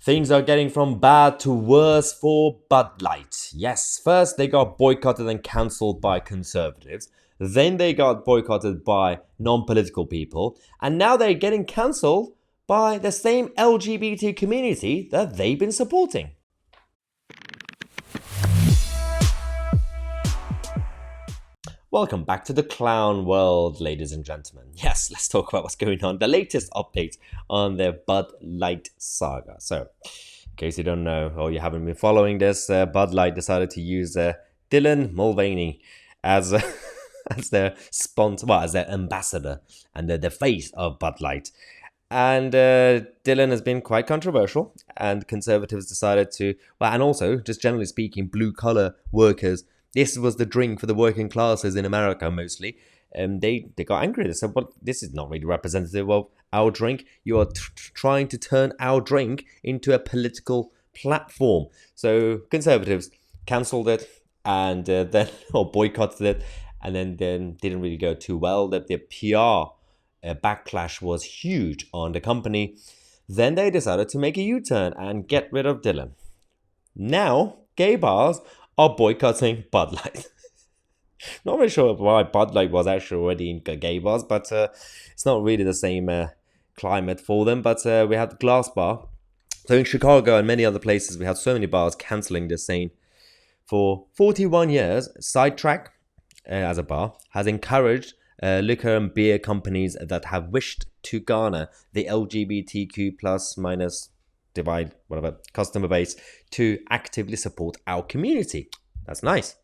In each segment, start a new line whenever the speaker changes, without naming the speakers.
Things are getting from bad to worse for Bud Light. Yes, first they got boycotted and cancelled by conservatives. Then they got boycotted by non-political people. And now they're getting cancelled by the same LGBT community that they've been supporting. Welcome back to the clown world, ladies and gentlemen. Yes, let's talk about what's going on. The latest update on the Bud Light saga. So, in case you don't know or you haven't been following this, Bud Light decided to use Dylan Mulvaney as as their sponsor, well, as their ambassador and the face of Bud Light. And Dylan has been quite controversial, and conservatives decided to, well, and also, just generally speaking, blue-collar workers. This was the drink for the working classes in America mostly. They got angry. They said, well, this is not really representative of our drink. You are trying to turn our drink into a political platform. So conservatives cancelled it and then or boycotted it, and then didn't really go too well. That the PR backlash was huge on the company. Then they decided to make a U-turn and get rid of Dylan. Now, gay bars are boycotting Bud Light. Not really sure why Bud Light was actually already in gay bars, but it's not really the same climate for them. But we had the Glass Bar. So in Chicago and many other places, we had so many bars cancelling this scene. For 41 years, Sidetrack, as a bar, has encouraged liquor and beer companies that have wished to garner the LGBTQ plus minus divide, whatever, customer base to actively support our community. That's nice.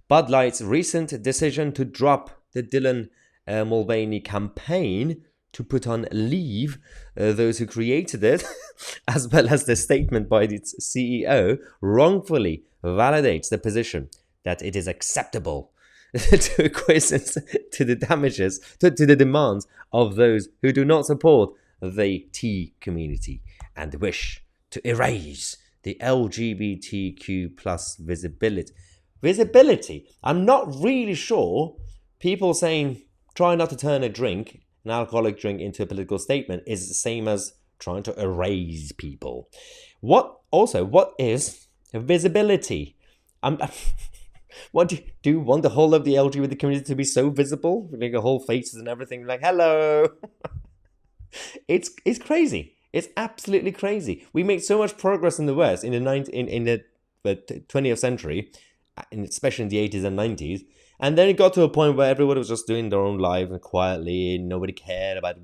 Bud Light's recent decision to drop the Dylan Mulvaney campaign to put on leave those who created it, as well as the statement by its CEO, wrongfully validates the position that it is acceptable to acquiesce to the damages, to the demands of those who do not support the T community and wish to erase the LGBTQ plus visibility. Visibility. I'm not really sure people saying try not to turn a drink, an alcoholic drink, into a political statement is the same as trying to erase people. What is visibility? What do you want the whole of the LGBT community to be so visible? Like a whole faces and everything, like hello. It's crazy. It's absolutely crazy. We made so much progress in the West in the 20th century, especially in the 80s and 90s, and then it got to a point where everybody was just doing their own life and quietly. Nobody cared about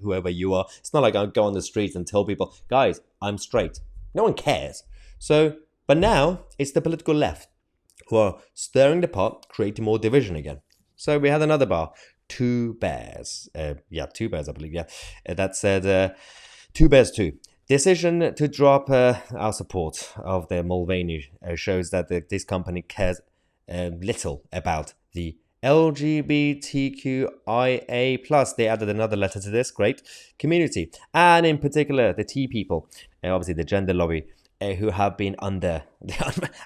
whoever you are. It's not like I go on the streets and tell people, guys, I'm straight. No one cares. So, but now it's the political left who are stirring the pot, creating more division again. So we had another bar, Two Bears. Two Bears, I believe. That said, Two Bears 2. Decision to drop our support of the Mulvaney shows that this company cares little about the LGBTQIA+. They added another letter to this, great, community. And in particular, the T people, obviously the gender lobby, who have been under...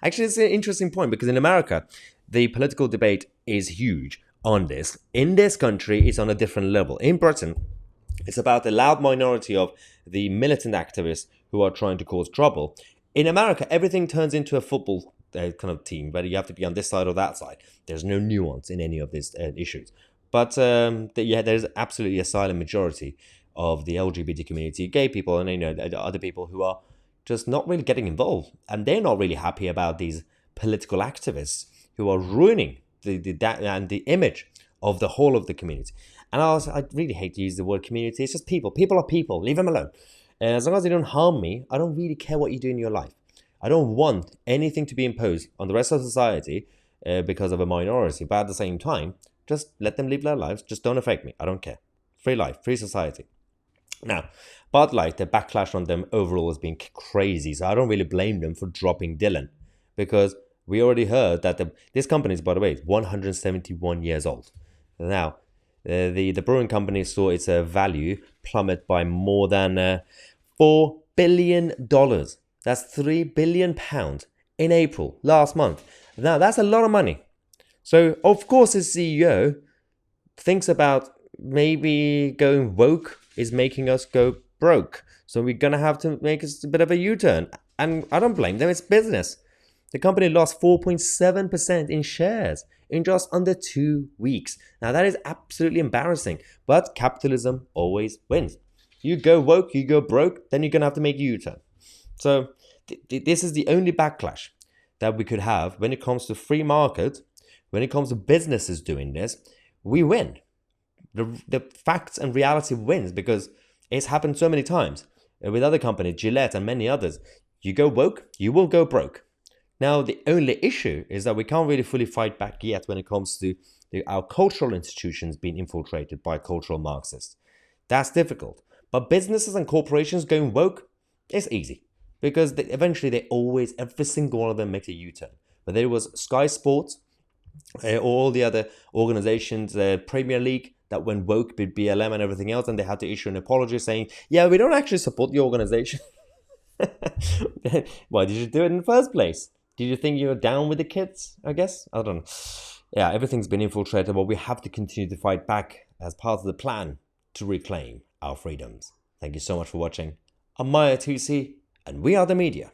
Actually, it's an interesting point because in America, the political debate is huge on this. In this country, it's on a different level. In Britain, it's about the loud minority of the militant activists who are trying to cause trouble. In America, everything turns into a football kind of team, whether you have to be on this side or that side. There's no nuance in any of these issues. But there's absolutely a silent majority of the LGBT community, gay people, and other people who are just not really getting involved. And they're not really happy about these political activists who are ruining the image of the whole of the community. And I really hate to use the word community. It's just people. People are people. Leave them alone. And as long as they don't harm me, I don't really care what you do in your life. I don't want anything to be imposed on the rest of society because of a minority. But at the same time, just let them live their lives. Just don't affect me. I don't care. Free life, free society. Now, Bud Light, the backlash on them overall has been crazy. So I don't really blame them for dropping Dylan, because we already heard that this company is, by the way, 171 years old. Now, the brewing company saw its value plummet by more than $4 billion. That's £3 billion in April last month. Now, that's a lot of money. So, of course, his CEO thinks about maybe going woke is making us go broke. So we're going to have to make a bit of a U-turn. And I don't blame them. It's business. The company lost 4.7% in shares in just under 2 weeks. Now, that is absolutely embarrassing. But capitalism always wins. You go woke, you go broke, then you're going to have to make a U-turn. So this is the only backlash that we could have when it comes to free market, when it comes to businesses doing this. We win. The facts and reality wins because it's happened so many times with other companies, Gillette and many others. You go woke, you will go broke. Now, the only issue is that we can't really fully fight back yet when it comes to our cultural institutions being infiltrated by cultural Marxists. That's difficult. But businesses and corporations going woke is easy because eventually every single one of them makes a U-turn. Whether it was Sky Sports or all the other organizations, Premier League, that went woke with BLM and everything else, and they had to issue an apology saying, yeah, we don't actually support the organization. Why did you do it in the first place? Did you think you were down with the kids, I guess? I don't know. Yeah, everything's been infiltrated, but we have to continue to fight back as part of the plan to reclaim our freedoms. Thank you so much for watching. I'm Maya Tusi, and we are the media.